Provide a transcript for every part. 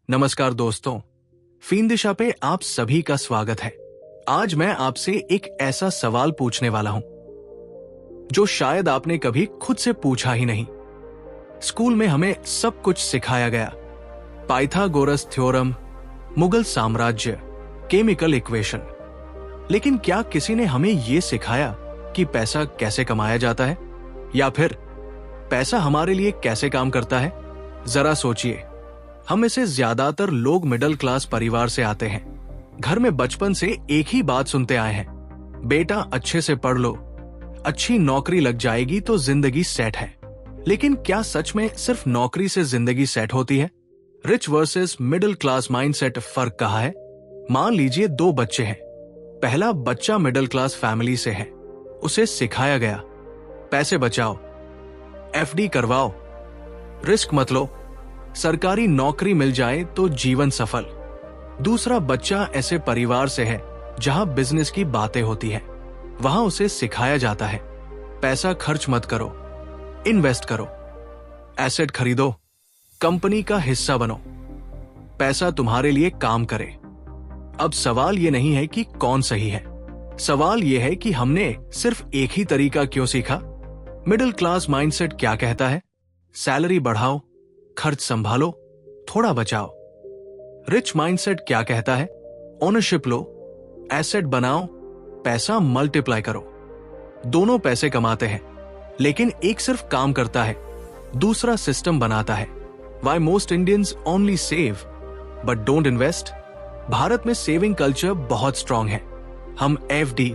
नमस्कार दोस्तों, फीन दिशा पे आप सभी का स्वागत है। आज मैं आपसे एक ऐसा सवाल पूछने वाला हूं जो शायद आपने कभी खुद से पूछा ही नहीं। स्कूल में हमें सब कुछ सिखाया गया, पाइथागोरस थ्योरम, मुगल साम्राज्य, केमिकल इक्वेशन, लेकिन क्या किसी ने हमें यह सिखाया कि पैसा कैसे कमाया जाता है या फिर पैसा हमारे लिए कैसे काम करता है? जरा सोचिए, हम में से ज्यादातर लोग मिडिल क्लास परिवार से आते हैं। घर में बचपन से एक ही बात सुनते आए हैं, बेटा अच्छे से पढ़ लो, अच्छी नौकरी लग जाएगी तो जिंदगी सेट है। लेकिन क्या सच में सिर्फ नौकरी से जिंदगी सेट होती है? Rich versus middle class mindset फर्क कहाँ है? मान लीजिए दो बच्चे हैं। पहला बच्चा मिडिल क्लास फैमिली से है, उसे सिखाया गया पैसे बचाओ, एफडी करवाओ, रिस्क मत लो, सरकारी नौकरी मिल जाए तो जीवन सफल। दूसरा बच्चा ऐसे परिवार से है जहां बिजनेस की बातें होती है। वहां उसे सिखाया जाता है पैसा खर्च मत करो, इन्वेस्ट करो, एसेट खरीदो, कंपनी का हिस्सा बनो, पैसा तुम्हारे लिए काम करे। अब सवाल ये नहीं है कि कौन सही है, सवाल ये है कि हमने सिर्फ एक ही तरीका क्यों सीखा। मिडिल क्लास माइंडसेट क्या कहता है? सैलरी बढ़ाओ, खर्च संभालो, थोड़ा बचाओ। रिच माइंडसेट क्या कहता है? ओनरशिप लो, एसेट बनाओ, पैसा मल्टीप्लाई करो। दोनों पैसे कमाते हैं, लेकिन एक सिर्फ काम करता है, दूसरा सिस्टम बनाता है। Why most Indians only save but don't invest? Bharat में सेविंग कल्चर बहुत स्ट्रांग है। हम एफडी,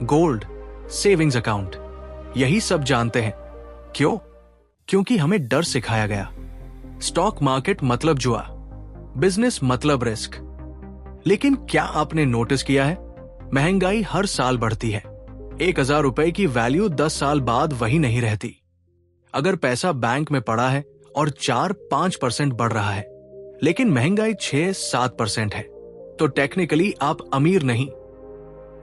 गोल्ड, सेविंग्स अकाउंट, यही सब जानते हैं। क्यों? क्योंकि हमें डर सिखाया गया। स्टॉक मार्केट मतलब जुआ, बिजनेस मतलब रिस्क। लेकिन क्या आपने नोटिस किया है, महंगाई हर साल बढ़ती है। 1000 रुपए की वैल्यू 10 साल बाद वही नहीं रहती। अगर पैसा बैंक में पड़ा है और 4-5% बढ़ रहा है, लेकिन महंगाई 6-7% है, तो टेक्निकली आप अमीर नहीं,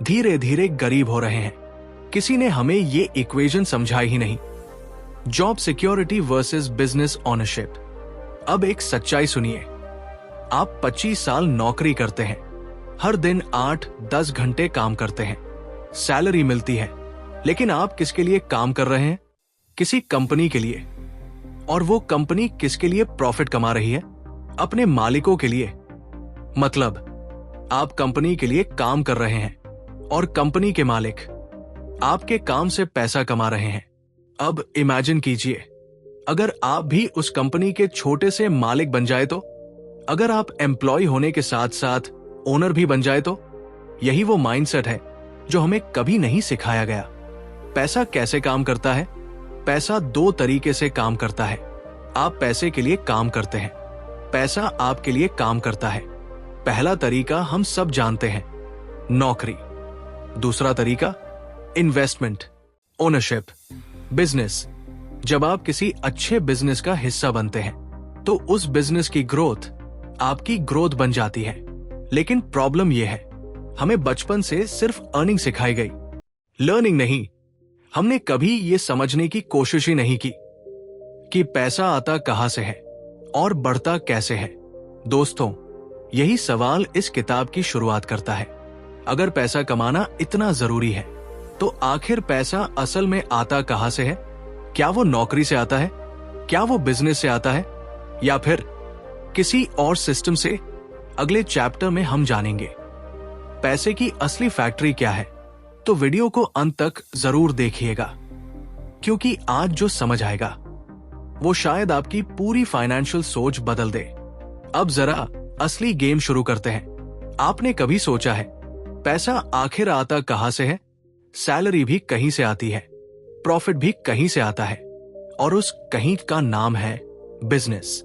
धीरे धीरे गरीब हो रहे हैं। किसी ने हमें ये इक्वेशन समझाई ही नहीं। Job security versus business ownership. अब एक सच्चाई सुनिए, आप 25 साल नौकरी करते हैं, हर दिन 8-10 घंटे काम करते हैं, सैलरी मिलती है, लेकिन आप किसके लिए काम कर रहे हैं? किसी कंपनी के लिए। और वो कंपनी किसके लिए प्रॉफिट कमा रही है? अपने मालिकों के लिए। मतलब आप कंपनी के लिए काम कर रहे हैं और कंपनी के मालिक आपके काम से पैसा कमा रहे हैं। अब इमेजिन कीजिए, अगर आप भी उस कंपनी के छोटे से मालिक बन जाए तो? अगर आप एम्प्लॉय होने के साथ साथ ओनर भी बन जाए तो? यही वो माइंडसेट है जो हमें कभी नहीं सिखाया गया। पैसा कैसे काम करता है? पैसा दो तरीके से काम करता है। आप पैसे के लिए काम करते हैं, पैसा आपके लिए काम करता है। पहला तरीका हम सब जानते हैं, नौकरी। दूसरा तरीका इन्वेस्टमेंट, ओनरशिप, बिजनेस। जब आप किसी अच्छे बिजनेस का हिस्सा बनते हैं तो उस बिजनेस की ग्रोथ आपकी ग्रोथ बन जाती है। लेकिन प्रॉब्लम यह है, हमें बचपन से सिर्फ अर्निंग सिखाई गई, लर्निंग नहीं। हमने कभी यह समझने की कोशिश ही नहीं की कि पैसा आता कहां से है और बढ़ता कैसे है। दोस्तों, यही सवाल इस किताब की शुरुआत करता है। अगर पैसा कमाना इतना जरूरी है तो आखिर पैसा असल में आता कहां से है? क्या वो नौकरी से आता है? क्या वो बिजनेस से आता है? या फिर किसी और सिस्टम से? अगले चैप्टर में हम जानेंगे पैसे की असली फैक्ट्री क्या है। तो वीडियो को अंत तक जरूर देखिएगा, क्योंकि आज जो समझ आएगा वो शायद आपकी पूरी फाइनेंशियल सोच बदल दे। अब जरा असली गेम शुरू करते हैं। आपने कभी सोचा है पैसा आखिर आता कहां से है? सैलरी भी कहीं से आती है, प्रॉफिट भी कहीं से आता है, और उस कहीं का नाम है बिजनेस।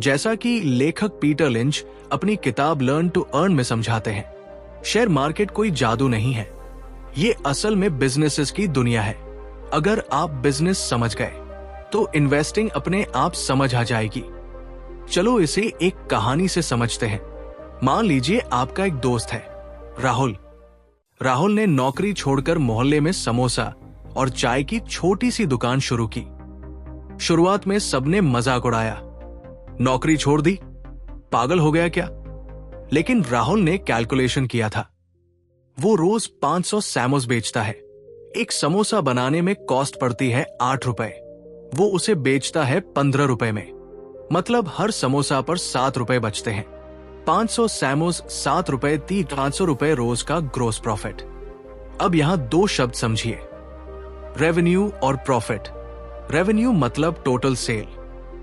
जैसा कि लेखक पीटर लिंच अपनी किताब लर्न टू अर्न में समझाते हैं, शेयर मार्केट कोई जादू नहीं है, ये असल में बिजनेसेस की दुनिया है। अगर आप बिजनेस समझ गए तो इन्वेस्टिंग अपने आप समझ आ जाएगी। चलो इसे एक कहानी से समझते हैं। मान लीजिए आपका एक दोस्त है, राहुल। राहुल ने नौकरी छोड़कर मोहल्ले में समोसा और चाय की छोटी सी दुकान शुरू की। शुरुआत में सबने मजाक उड़ाया, नौकरी छोड़ दी, पागल हो गया क्या? लेकिन राहुल ने कैलकुलेशन किया था। वो रोज 500 सैमोस बेचता है। एक समोसा बनाने में कॉस्ट पड़ती है 8 रुपए। वो उसे बेचता है 15 रुपए में। मतलब हर समोसा पर 7 रुपए बचते हैं। 500 सैमोस 7 रुपए 300 रुपए रोज का ग्रोस प्रॉफिट। अब यहां दो शब्द समझिए, रेवेन्यू और प्रॉफिट। रेवेन्यू मतलब टोटल सेल।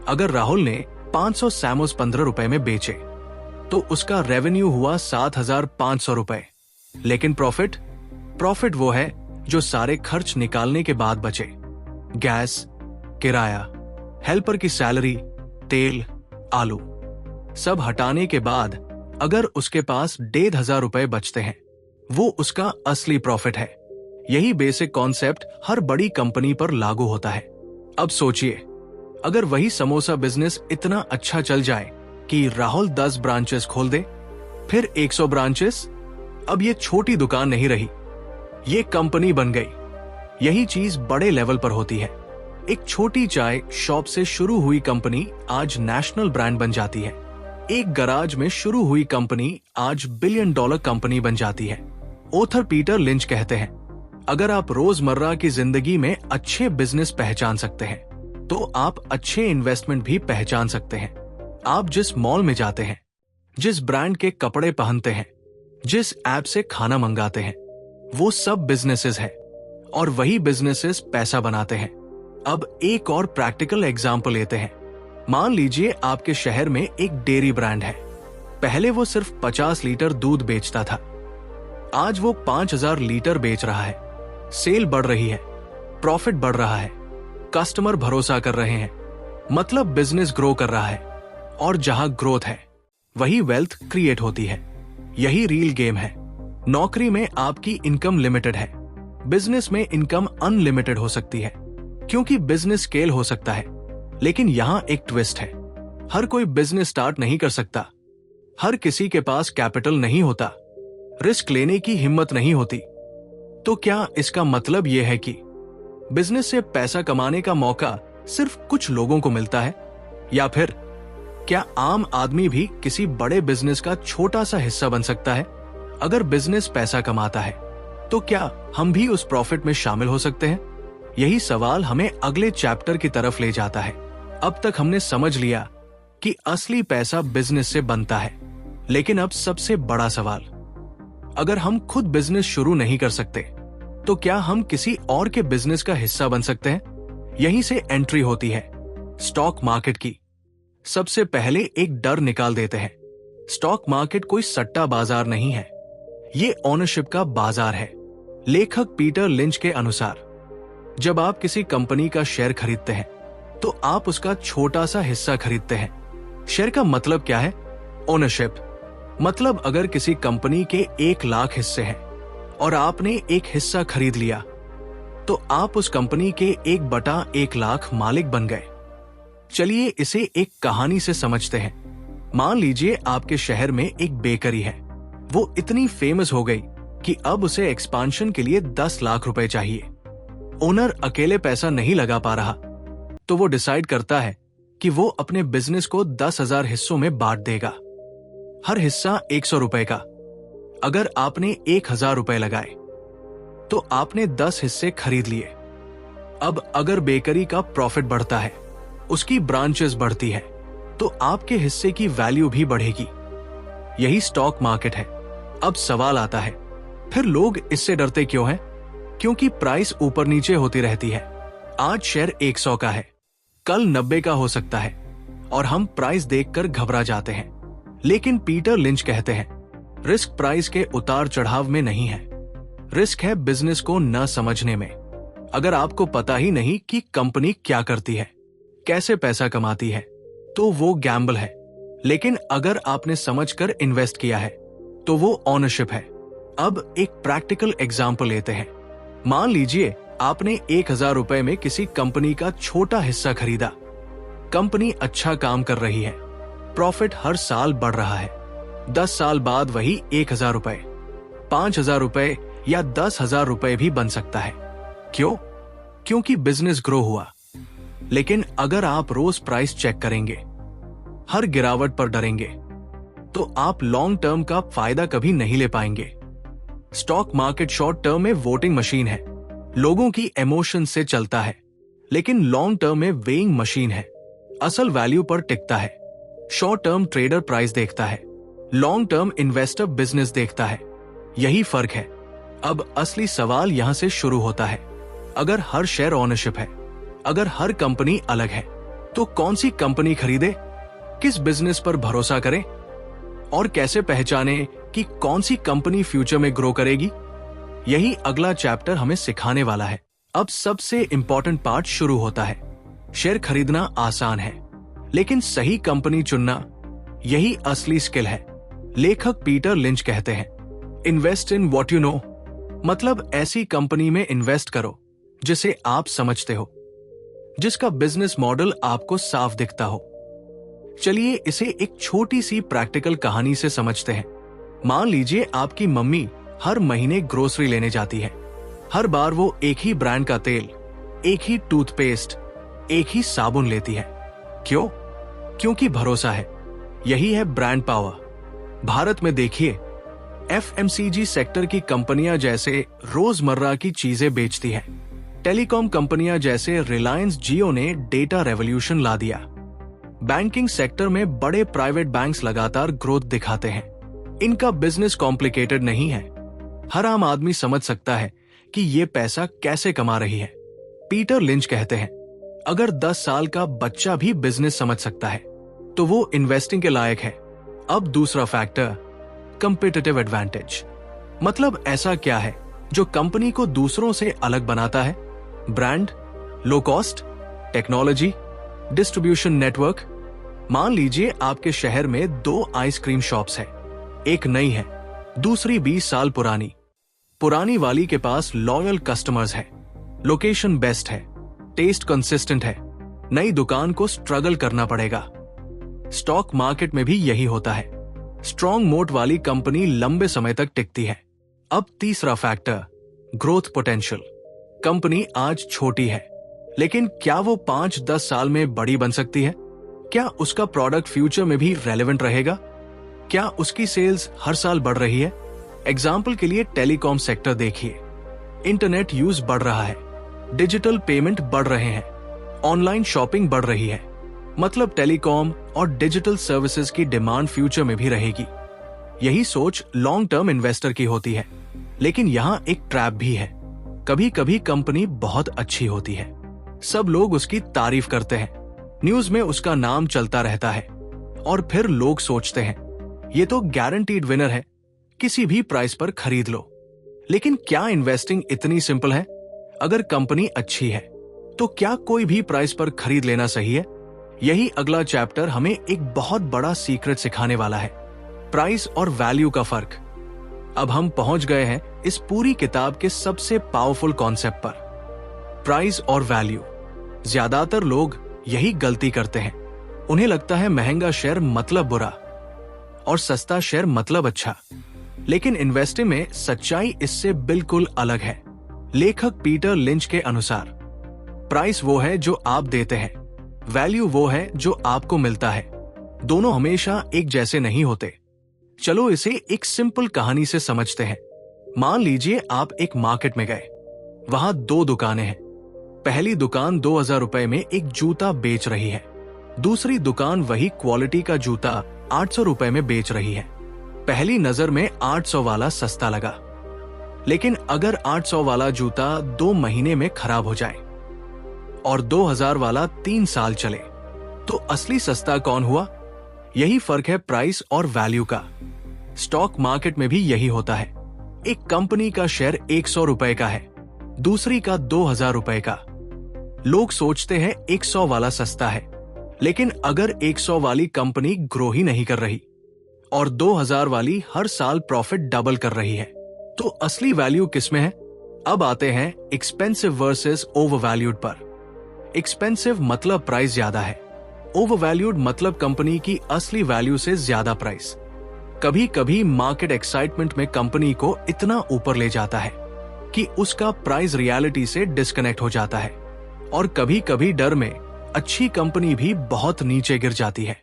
अगर राहुल ने 500 सैमोस 15 रुपए में बेचे तो उसका रेवेन्यू हुआ 7,500 रुपए। लेकिन प्रॉफिट वो है जो सारे खर्च निकालने के बाद बचे। गैस, किराया, हेल्पर की सैलरी, तेल, आलू, सब हटाने के बाद अगर उसके पास 1,500 रुपए बचते हैं, वो उसका असली प्रॉफिट है। यही बेसिक कॉन्सेप्ट हर बड़ी कंपनी पर लागू होता है। अब सोचिए, अगर वही समोसा बिजनेस इतना अच्छा चल जाए कि राहुल 10 ब्रांचेस खोल दे, फिर 100 ब्रांचेस, अब ये छोटी दुकान नहीं रही, ये कंपनी बन गई। यही चीज बड़े लेवल पर होती है। एक छोटी चाय शॉप से शुरू हुई कंपनी आज नेशनल ब्रांड बन जाती है। एक गराज में शुरू हुई कंपनी आज $1 बिलियन कंपनी बन जाती है। ऑथर पीटर लिंच कहते हैं, अगर आप रोजमर्रा की जिंदगी में अच्छे बिजनेस पहचान सकते हैं तो आप अच्छे इन्वेस्टमेंट भी पहचान सकते हैं। आप जिस मॉल में जाते हैं, जिस ब्रांड के कपड़े पहनते हैं, जिस ऐप से खाना मंगाते हैं, वो सब बिजनेसेस हैं और वही बिजनेसेस पैसा बनाते हैं। अब एक और प्रैक्टिकल एग्जांपल लेते हैं। मान लीजिए आपके शहर में एक डेयरी ब्रांड है। पहले वो सिर्फ 50 लीटर दूध बेचता था, आज वो 5,000 लीटर बेच रहा है। सेल बढ़ रही है, प्रॉफिट बढ़ रहा है, कस्टमर भरोसा कर रहे हैं, मतलब बिजनेस ग्रो कर रहा है। और जहां ग्रोथ है वही वेल्थ क्रिएट होती है। यही रील गेम है। नौकरी में आपकी इनकम लिमिटेड है, बिजनेस में इनकम अनलिमिटेड हो सकती है, क्योंकि बिजनेस स्केल हो सकता है। लेकिन यहां एक ट्विस्ट है, हर कोई बिजनेस स्टार्ट नहीं कर सकता। हर किसी के पास कैपिटल नहीं होता, रिस्क लेने की हिम्मत नहीं होती। तो क्या इसका मतलब यह है कि बिजनेस से पैसा कमाने का मौका सिर्फ कुछ लोगों को मिलता है? या फिर क्या आम आदमी भी किसी बड़े बिजनेस का छोटा सा हिस्सा बन सकता है? अगर बिजनेस पैसा कमाता है तो क्या हम भी उस प्रॉफिट में शामिल हो सकते हैं? यही सवाल हमें अगले चैप्टर की तरफ ले जाता है। अब तक हमने समझ लिया कि असली पैसा बिजनेस से बनता है, लेकिन अब सबसे बड़ा सवाल, अगर हम खुद बिजनेस शुरू नहीं कर सकते तो क्या हम किसी और के बिजनेस का हिस्सा बन सकते हैं? यहीं से एंट्री होती है स्टॉक मार्केट की। सबसे पहले एक डर निकाल देते हैं, स्टॉक मार्केट कोई सट्टा बाजार नहीं है, ये ओनरशिप का बाजार है। लेखक पीटर लिंच के अनुसार जब आप किसी कंपनी का शेयर खरीदते हैं तो आप उसका छोटा सा हिस्सा खरीदते हैं। शेयर का मतलब क्या है? ओनरशिप। मतलब अगर किसी कंपनी के 1 लाख हिस्से हैं और आपने एक हिस्सा खरीद लिया तो आप उस कंपनी के 1/1 लाख मालिक बन गए। चलिए इसे एक कहानी से समझते हैं। मान लीजिए आपके शहर में एक बेकरी है। वो इतनी फेमस हो गई कि अब उसे एक्सपांशन के लिए 10 लाख रुपए चाहिए। ओनर अकेले पैसा नहीं लगा पा रहा, तो वो डिसाइड करता है कि वो अपने बिजनेस को 10,000 हिस्सों में बांट देगा। हर हिस्सा 100 रुपए का। अगर आपने 1,000 रुपए लगाए तो आपने 10 हिस्से खरीद लिए। अब अगर बेकरी का प्रॉफिट बढ़ता है, उसकी ब्रांचेस बढ़ती है, तो आपके हिस्से की वैल्यू भी बढ़ेगी। यही स्टॉक मार्केट है। अब सवाल आता है, फिर लोग इससे डरते क्यों हैं? क्योंकि प्राइस ऊपर नीचे होती रहती है। आज शेयर 100 का है, कल 90 का हो सकता है और हम प्राइस देखकर घबरा जाते हैं। लेकिन पीटर लिंच कहते हैं, रिस्क प्राइस के उतार चढ़ाव में नहीं है, रिस्क है बिजनेस को न समझने में। अगर आपको पता ही नहीं कि कंपनी क्या करती है, कैसे पैसा कमाती है, तो वो गैम्बल है। लेकिन अगर आपने समझकर इन्वेस्ट किया है तो वो ओनरशिप है। अब एक प्रैक्टिकल एग्जाम्पल लेते हैं। मान लीजिए आपने 1,000 रुपए में किसी कंपनी का छोटा हिस्सा खरीदा। कंपनी अच्छा काम कर रही है, प्रॉफिट हर साल बढ़ रहा है। 10 साल बाद वही 1,000 रुपए, 5,000 रुपए या 10,000 रुपए भी बन सकता है। क्यों? क्योंकि बिजनेस ग्रो हुआ। लेकिन अगर आप रोज प्राइस चेक करेंगे, हर गिरावट पर डरेंगे, तो आप लॉन्ग टर्म का फायदा कभी नहीं ले पाएंगे। स्टॉक मार्केट शॉर्ट टर्म में वोटिंग मशीन है, लोगों की इमोशन से चलता है, लेकिन लॉन्ग टर्म में वेइंग मशीन है, असल वैल्यू पर टिकता है। शॉर्ट टर्म ट्रेडर प्राइस देखता है, लॉन्ग टर्म इन्वेस्टर बिजनेस देखता है। यही फर्क है। अब असली सवाल यहां से शुरू होता है। अगर हर शेयर ओनरशिप है, अगर हर कंपनी अलग है, तो कौन सी कंपनी खरीदे, किस बिजनेस पर भरोसा करें और कैसे पहचाने कि कौन सी कंपनी फ्यूचर में ग्रो करेगी? यही अगला चैप्टर हमें सिखाने वाला है। अब सबसे इंपॉर्टेंट पार्ट शुरू होता है। शेयर खरीदना आसान है, लेकिन सही कंपनी चुनना, यही असली स्किल है। लेखक पीटर लिंच कहते हैं, invest in what you know, मतलब ऐसी कंपनी में इन्वेस्ट करो जिसे आप समझते हो, जिसका बिजनेस मॉडल आपको साफ दिखता हो। चलिए इसे एक छोटी सी प्रैक्टिकल कहानी से समझते हैं। मान लीजिए आपकी मम्मी हर महीने ग्रोसरी लेने जाती है। हर बार वो एक ही ब्रांड का तेल, एक ही टूथपेस्ट, एक ही साबुन लेती है। क्यों? क्योंकि भरोसा है। यही है ब्रांड पावर। भारत में देखिए, एफएमसीजी सेक्टर की कंपनियां जैसे रोजमर्रा की चीजें बेचती है। टेलीकॉम कंपनियां जैसे रिलायंस जियो ने डेटा रेवोल्यूशन ला दिया। बैंकिंग सेक्टर में बड़े प्राइवेट बैंक्स लगातार ग्रोथ दिखाते हैं। इनका बिजनेस कॉम्प्लिकेटेड नहीं है। हर आम आदमी समझ सकता है कि ये पैसा कैसे कमा रही है। पीटर लिंच कहते हैं, अगर 10 साल का बच्चा भी बिजनेस समझ सकता है तो वो इन्वेस्टिंग के लायक है। अब दूसरा फैक्टर, कंपेटिटिव एडवांटेज। मतलब ऐसा क्या है जो कंपनी को दूसरों से अलग बनाता है? Brand, low cost, technology, distribution network. मान लीजिए आपके शहर में 2 आइसक्रीम शॉप्स हैं। एक नई है, दूसरी 20 साल पुरानी। पुरानी वाली के पास लॉयल कस्टमर्स है, लोकेशन बेस्ट है, टेस्ट कंसिस्टेंट है। नई दुकान को स्ट्रगल करना पड़ेगा। स्टॉक मार्केट में भी यही होता है। स्ट्रॉन्ग मोट वाली कंपनी लंबे समय तक टिकती है। अब तीसरा फैक्टर, ग्रोथ पोटेंशियल। कंपनी आज छोटी है, लेकिन क्या वो 5-10 साल में बड़ी बन सकती है? क्या उसका प्रोडक्ट फ्यूचर में भी रेलेवेंट रहेगा? क्या उसकी सेल्स हर साल बढ़ रही है? एग्जाम्पल के लिए टेलीकॉम सेक्टर देखिए। इंटरनेट यूज बढ़ रहा है, डिजिटल पेमेंट बढ़ रहे हैं, ऑनलाइन शॉपिंग बढ़ रही है। मतलब टेलीकॉम और डिजिटल सर्विसेज की डिमांड फ्यूचर में भी रहेगी। यही सोच लॉन्ग टर्म इन्वेस्टर की होती है। लेकिन यहाँ एक ट्रैप भी है। कभी कभी कंपनी बहुत अच्छी होती है, सब लोग उसकी तारीफ करते हैं, न्यूज में उसका नाम चलता रहता है, और फिर लोग सोचते हैं ये तो गारंटीड विनर है, किसी भी प्राइस पर खरीद लो। लेकिन क्या इन्वेस्टिंग इतनी सिंपल है? अगर कंपनी अच्छी है तो क्या कोई भी प्राइस पर खरीद लेना सही है? यही अगला चैप्टर हमें एक बहुत बड़ा सीक्रेट सिखाने वाला है, प्राइस और वैल्यू का फर्क। अब हम पहुंच गए हैं इस पूरी किताब के सबसे पावरफुल कॉन्सेप्ट पर, प्राइस और वैल्यू। ज्यादातर लोग यही गलती करते हैं। उन्हें लगता है महंगा शेयर मतलब बुरा और सस्ता शेयर मतलब अच्छा। लेकिन इन्वेस्टिंग में सच्चाई इससे बिल्कुल अलग है। लेखक पीटर लिंच के अनुसार, प्राइस वो है जो आप देते हैं, वैल्यू वो है जो आपको मिलता है। दोनों हमेशा एक जैसे नहीं होते। चलो इसे एक सिंपल कहानी से समझते हैं। मान लीजिए आप एक मार्केट में गए। वहां 2 दुकानें हैं। पहली दुकान 2000 रुपए में एक जूता बेच रही है, दूसरी दुकान वही क्वालिटी का जूता 800 रुपए में बेच रही है। पहली नजर में 800 वाला सस्ता लगा, लेकिन अगर 800 वाला जूता 2 महीने में खराब हो जाए और 2000 वाला 3 साल चले, तो असली सस्ता कौन हुआ? यही फर्क है प्राइस और वैल्यू का। स्टॉक मार्केट में भी यही होता है। एक कंपनी का शेयर 100 रुपए का है, दूसरी का 2000 रुपए का। लोग सोचते हैं 100 वाला सस्ता है, लेकिन अगर 100 वाली कंपनी ग्रो ही नहीं कर रही और 2000 वाली हर साल प्रॉफिट डबल कर रही है, तो असली वैल्यू किसमें है? अब आते हैं एक्सपेंसिव वर्सेस ओवरवैल्यूड पर। एक्सपेंसिव मतलब प्राइस ज्यादा है, ओवरवैल्यूड मतलब कंपनी की असली वैल्यू से ज्यादा प्राइस। कभी कभी मार्केट एक्साइटमेंट में कंपनी को इतना ऊपर ले जाता है कि उसका प्राइस रियलिटी से डिस्कनेक्ट हो जाता है, और कभी कभी डर में अच्छी कंपनी भी बहुत नीचे गिर जाती है।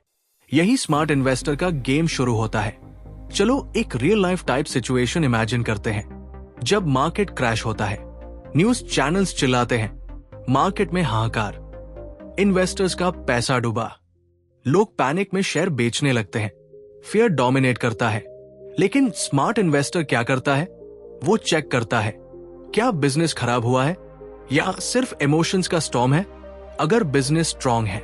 यही स्मार्ट इन्वेस्टर का गेम शुरू होता है। चलो एक real life type situation imagine करते हैं। जब मार्केट क्रैश होता है, न्यूज चैनल्स चिल्लाते हैं, मार्केट में हाहाकार, इन्वेस्टर्स का पैसा डूबा, लोग पैनिक में शेयर बेचने लगते हैं, फियर डोमिनेट करता है। लेकिन स्मार्ट इन्वेस्टर क्या करता है? वो चेक करता है, क्या बिजनेस खराब हुआ है या सिर्फ इमोशंस का स्टॉर्म है। अगर बिजनेस स्ट्रांग है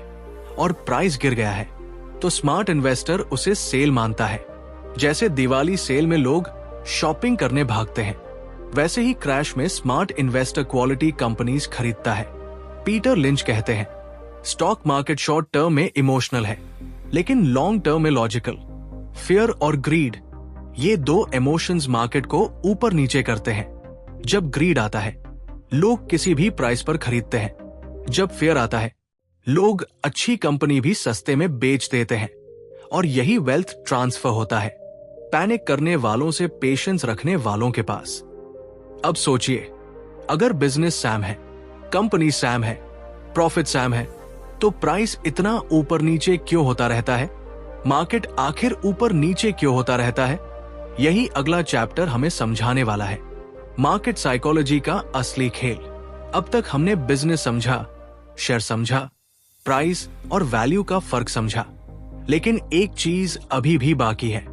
और प्राइस गिर गया है तो स्मार्ट इन्वेस्टर उसे सेल मानता है। जैसे दिवाली सेल में लोग शॉपिंग करने भागते हैं, वैसे ही क्रैश में स्मार्ट इन्वेस्टर क्वालिटी कंपनीज खरीदता है। पीटर लिंच कहते हैं, स्टॉक मार्केट शॉर्ट टर्म में इमोशनल है लेकिन लॉन्ग टर्म में लॉजिकल। फियर और ग्रीड, ये दो इमोशंस मार्केट को ऊपर नीचे करते हैं। जब ग्रीड आता है, लोग किसी भी प्राइस पर खरीदते हैं। जब फियर आता है, लोग अच्छी कंपनी भी सस्ते में बेच देते हैं। और यही वेल्थ ट्रांसफर होता है, पैनिक करने वालों से पेशेंस रखने वालों के पास। अब सोचिए, अगर बिजनेस सैम है, कंपनी सैम है, प्रॉफिट सैम है, तो प्राइस इतना ऊपर नीचे क्यों होता रहता है? मार्केट आखिर ऊपर नीचे क्यों होता रहता है? यही अगला चैप्टर हमें समझाने वाला है, मार्केट साइकोलॉजी का असली खेल। अब तक हमने बिजनेस समझा, शेयर समझा, प्राइस और वैल्यू का फर्क समझा, लेकिन एक चीज अभी भी बाकी है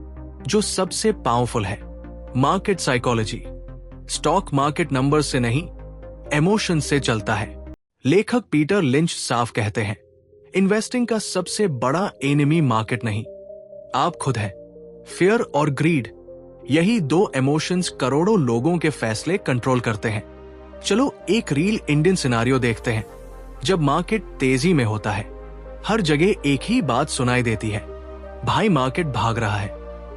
जो सबसे पावरफुल है, market psychology. Stock market number से नहीं, इमोशन से चलता है। लेखक पीटर लिंच साफ कहते हैं, इन्वेस्टिंग का सबसे बड़ा एनिमी मार्केट नहीं, आप खुद हैं। फियर और ग्रीड, यही दो इमोशंस करोड़ों लोगों के फैसले कंट्रोल करते हैं। चलो एक रियल इंडियन सिनारियो देखते हैं। जब मार्केट तेजी में होता है, हर जगह एक ही बात सुनाई देती है, भाई मार्केट भाग रहा है,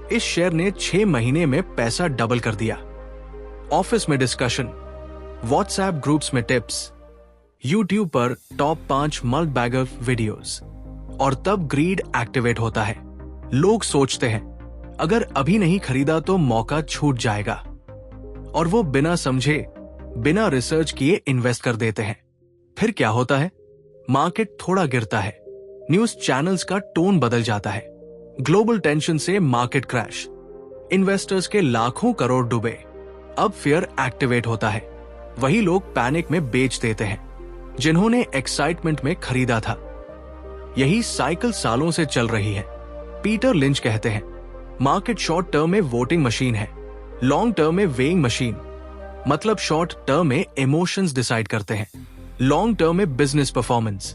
इस शेयर ने 6 महीने में पैसा डबल कर दिया। ऑफिस में डिस्कशन, व्हाट्सएप ग्रुप्स में टिप्स, यूट्यूब पर टॉप 5 मल्ट बैगर वीडियोस। और तब ग्रीड एक्टिवेट होता है। लोग सोचते हैं, अगर अभी नहीं खरीदा तो मौका छूट जाएगा, और वो बिना समझे, बिना रिसर्च किए इन्वेस्ट कर देते हैं। फिर क्या होता है? मार्केट थोड़ा गिरता है, न्यूज चैनल्स का टोन बदल जाता है, ग्लोबल टेंशन से मार्केट क्रैश, इन्वेस्टर्स के लाखों करोड़ डूबे। अब फियर एक्टिवेट होता है, वही लोग पैनिक में बेच देते हैं जिन्होंने एक्साइटमेंट में खरीदा था। यही साइकिल सालों से चल रही है। पीटर लिंच कहते हैं, मार्केट शॉर्ट टर्म में वोटिंग मशीन है, लॉन्ग टर्म में वेइंग मशीन। मतलब शॉर्ट टर्म में इमोशंस डिसाइड करते हैं, लॉन्ग टर्म में बिजनेस परफॉर्मेंस।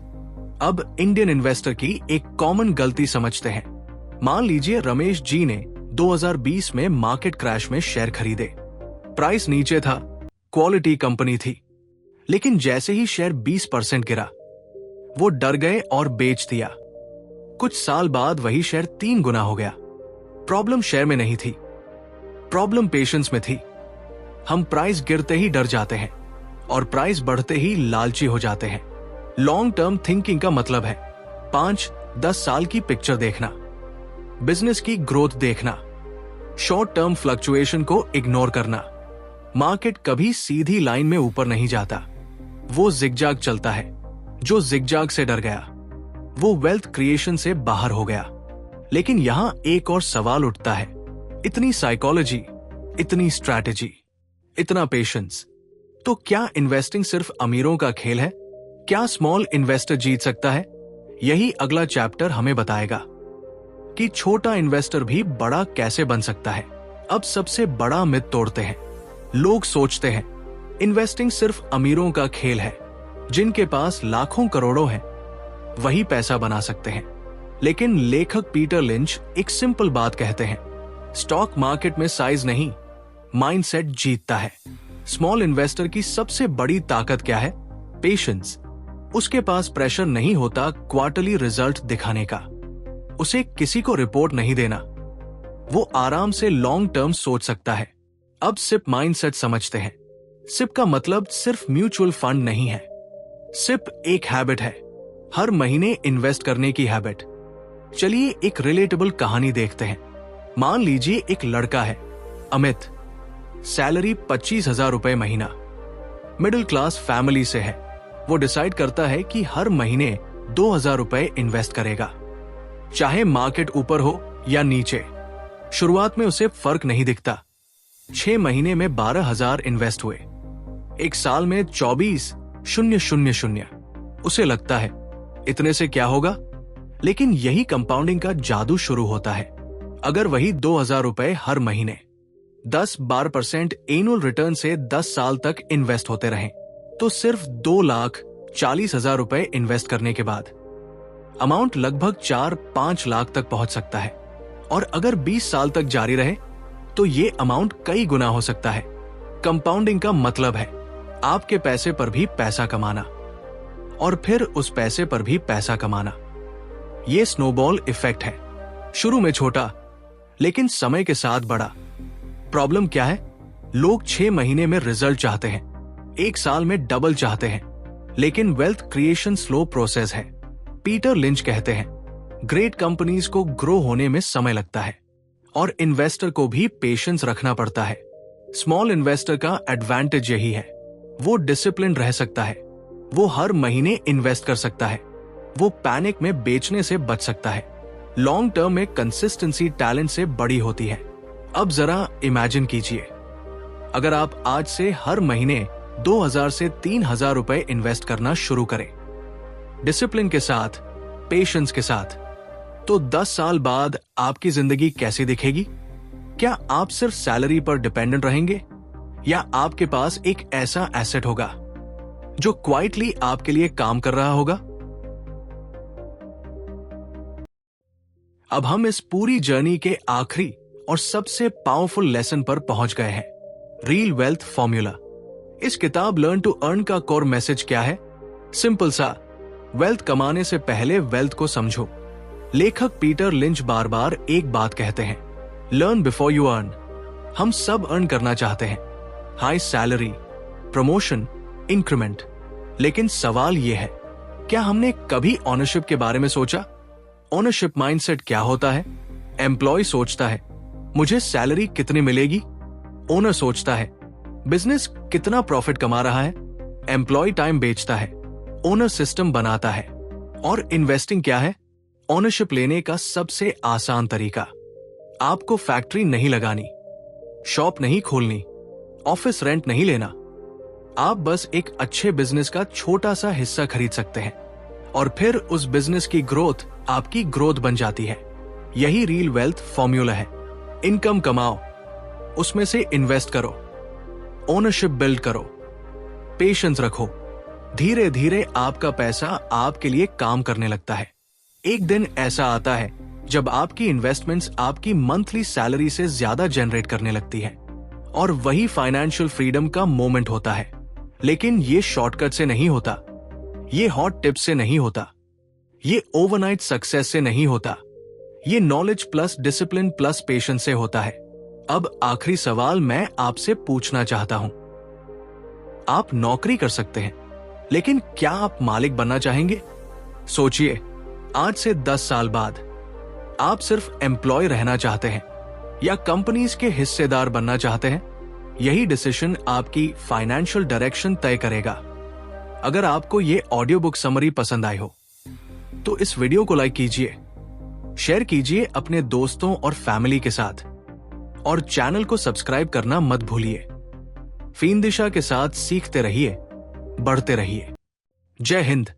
अब इंडियन इन्वेस्टर की एक कॉमन गलती समझते हैं। मान लीजिए रमेश जी ने 2020 में मार्केट क्रैश में शेयर खरीदे, प्राइस नीचे था, क्वालिटी कंपनी थी, लेकिन जैसे ही शेयर 20% गिरा, वो डर गए और बेच दिया। कुछ साल बाद वही शेयर 3 गुना हो गया। प्रॉब्लम शेयर में नहीं थी, प्रॉब्लम पेशेंस में थी। हम प्राइस गिरते ही डर जाते हैं और प्राइस बढ़ते ही लालची हो जाते हैं। लॉन्ग टर्म थिंकिंग का मतलब है 5-10 साल की पिक्चर देखना, बिजनेस की ग्रोथ देखना, शॉर्ट टर्म फ्लक्चुएशन को इग्नोर करना। मार्केट कभी सीधी लाइन में ऊपर नहीं जाता, वो जिगजैग चलता है। जो जिगजैग से डर गया, वो वेल्थ क्रिएशन से बाहर हो गया। लेकिन यहां एक और सवाल उठता है, इतनी साइकोलॉजी, इतनी स्ट्रैटेजी, इतना पेशेंस, तो क्या इन्वेस्टिंग सिर्फ अमीरों का खेल है? क्या स्मॉल इन्वेस्टर जीत सकता है? यही अगला चैप्टर हमें बताएगा कि छोटा इन्वेस्टर भी बड़ा कैसे बन सकता है। अब सबसे बड़ा मिथ तोड़ते हैं। लोग सोचते हैं इन्वेस्टिंग सिर्फ अमीरों का खेल है, जिनके पास लाखों करोड़ों हैं वही पैसा बना सकते हैं। लेकिन लेखक पीटर लिंच एक सिंपल बात कहते हैं, स्टॉक मार्केट में साइज नहीं, माइंडसेट जीतता है। स्मॉल इन्वेस्टर की सबसे बड़ी ताकत क्या है? पेशेंस। उसके पास प्रेशर नहीं होता क्वार्टरली रिजल्ट दिखाने का, उसे किसी को रिपोर्ट नहीं देना, वो आराम से लॉन्ग टर्म सोच सकता है। अब सिप माइंडसेट समझते हैं। सिप का मतलब सिर्फ म्यूचुअल फंड नहीं है, सिप एक हैबिट है, हर महीने इन्वेस्ट करने की हैबिट। चलिए एक रिलेटेबल कहानी देखते हैं। मान लीजिए एक लड़का है, अमित, सैलरी 25,000 रुपए महीना, मिडिल क्लास फैमिली से है। वो डिसाइड करता है कि हर महीने 2,000 रुपए इन्वेस्ट करेगा। चाहे मार्केट ऊपर हो या नीचे। शुरुआत में उसे फर्क नहीं दिखता। 6 महीने में 12,000 इन्वेस्ट हुए, एक साल में 24,000। उसे लगता है इतने से क्या होगा, लेकिन यही कंपाउंडिंग का जादू शुरू होता है। अगर वही 2,000 रुपए हर महीने 10-12% एनुअल रिटर्न से 10 साल तक इन्वेस्ट होते रहें, तो सिर्फ 2,40,000 रुपए इन्वेस्ट करने के बाद अमाउंट लगभग 4-5 लाख तक पहुंच सकता है। और अगर 20 साल तक जारी रहे तो ये अमाउंट कई गुना हो सकता है। कंपाउंडिंग का मतलब है आपके पैसे पर भी पैसा कमाना और फिर उस पैसे पर भी पैसा कमाना। ये स्नोबॉल इफेक्ट है, शुरू में छोटा लेकिन समय के साथ बड़ा। प्रॉब्लम क्या है? लोग 6 महीने में रिजल्ट चाहते हैं, एक साल में डबल चाहते हैं, लेकिन वेल्थ क्रिएशन स्लो प्रोसेस है। पीटर लिंच कहते हैं, ग्रेट कंपनीज को ग्रो होने में समय लगता है और इन्वेस्टर को भी पेशेंस रखना पड़ता है। स्मॉल इन्वेस्टर का एडवांटेज यही है, वो डिसिप्लिन रह सकता है, वो हर महीने इन्वेस्ट कर सकता है, वो पैनिक में बेचने से बच सकता है। लॉन्ग टर्म में कंसिस्टेंसी टैलेंट से बड़ी होती है। अब जरा इमेजिन कीजिए, अगर आप आज से हर महीने 2,000 से 3,000 रुपए इन्वेस्ट करना शुरू करें, डिसिप्लिन के साथ, पेशेंस के साथ, तो 10 साल बाद आपकी जिंदगी कैसी दिखेगी? क्या आप सिर्फ सैलरी पर डिपेंडेंट रहेंगे या आपके पास एक ऐसा एसेट होगा जो क्वाइटली आपके लिए काम कर रहा होगा? अब हम इस पूरी जर्नी के आखिरी और सबसे पावरफुल लेसन पर पहुंच गए हैं, रियल वेल्थ फॉर्मूला। इस किताब लर्न टू अर्न का कोर मैसेज क्या है? सिंपल सा, वेल्थ कमाने से पहले वेल्थ को समझो। लेखक पीटर लिंच बार बार एक बात कहते हैं, लर्न बिफोर यू अर्न। हम सब अर्न करना चाहते हैं, हाई सैलरी, प्रमोशन, इंक्रीमेंट, लेकिन सवाल यह है, क्या हमने कभी ओनरशिप के बारे में सोचा? ओनरशिप माइंडसेट क्या होता है? एम्प्लॉय सोचता है मुझे सैलरी कितनी मिलेगी, ओनर सोचता है बिजनेस कितना प्रॉफिट कमा रहा है, एम्प्लॉय टाइम बेचता है, ओनर सिस्टम बनाता है। और इन्वेस्टिंग क्या है? ओनरशिप लेने का सबसे आसान तरीका। आपको फैक्ट्री नहीं लगानी, शॉप नहीं खोलनी, ऑफिस रेंट नहीं लेना। आप बस एक अच्छे बिजनेस का छोटा सा हिस्सा खरीद सकते हैं और फिर उस बिजनेस की ग्रोथ आपकी ग्रोथ बन जाती है। यही रियल वेल्थ फॉर्मूला है। इनकम कमाओ, उसमें से इन्वेस्ट करो, ओनरशिप बिल्ड करो, पेशेंस रखो। धीरे धीरे आपका पैसा आपके लिए काम करने लगता है। एक दिन ऐसा आता है जब आपकी इन्वेस्टमेंट्स आपकी मंथली सैलरी से ज्यादा जनरेट करने लगती है और वही फाइनेंशियल फ्रीडम का मोमेंट होता है। लेकिन ये शॉर्टकट से नहीं होता, ये हॉट टिप्स से नहीं होता, ये ओवरनाइट सक्सेस से नहीं होता, ये knowledge plus discipline plus patience से होता है। अब आखिरी सवाल मैं आपसे पूछना चाहता हूं, आप नौकरी कर सकते हैं, लेकिन क्या आप मालिक बनना चाहेंगे? सोचिए, आज से 10 साल बाद आप सिर्फ एम्प्लॉय रहना चाहते हैं या कंपनीज के हिस्सेदार बनना चाहते हैं? यही डिसीजन आपकी फाइनेंशियल डायरेक्शन तय करेगा। अगर आपको ये ऑडियो बुक समरी पसंद आई हो तो इस वीडियो को लाइक कीजिए, शेयर कीजिए अपने दोस्तों और फैमिली के साथ और चैनल को सब्सक्राइब करना मत भूलिए। फीन दिशा के साथ सीखते रहिए, बढ़ते रहिए। जय हिंद।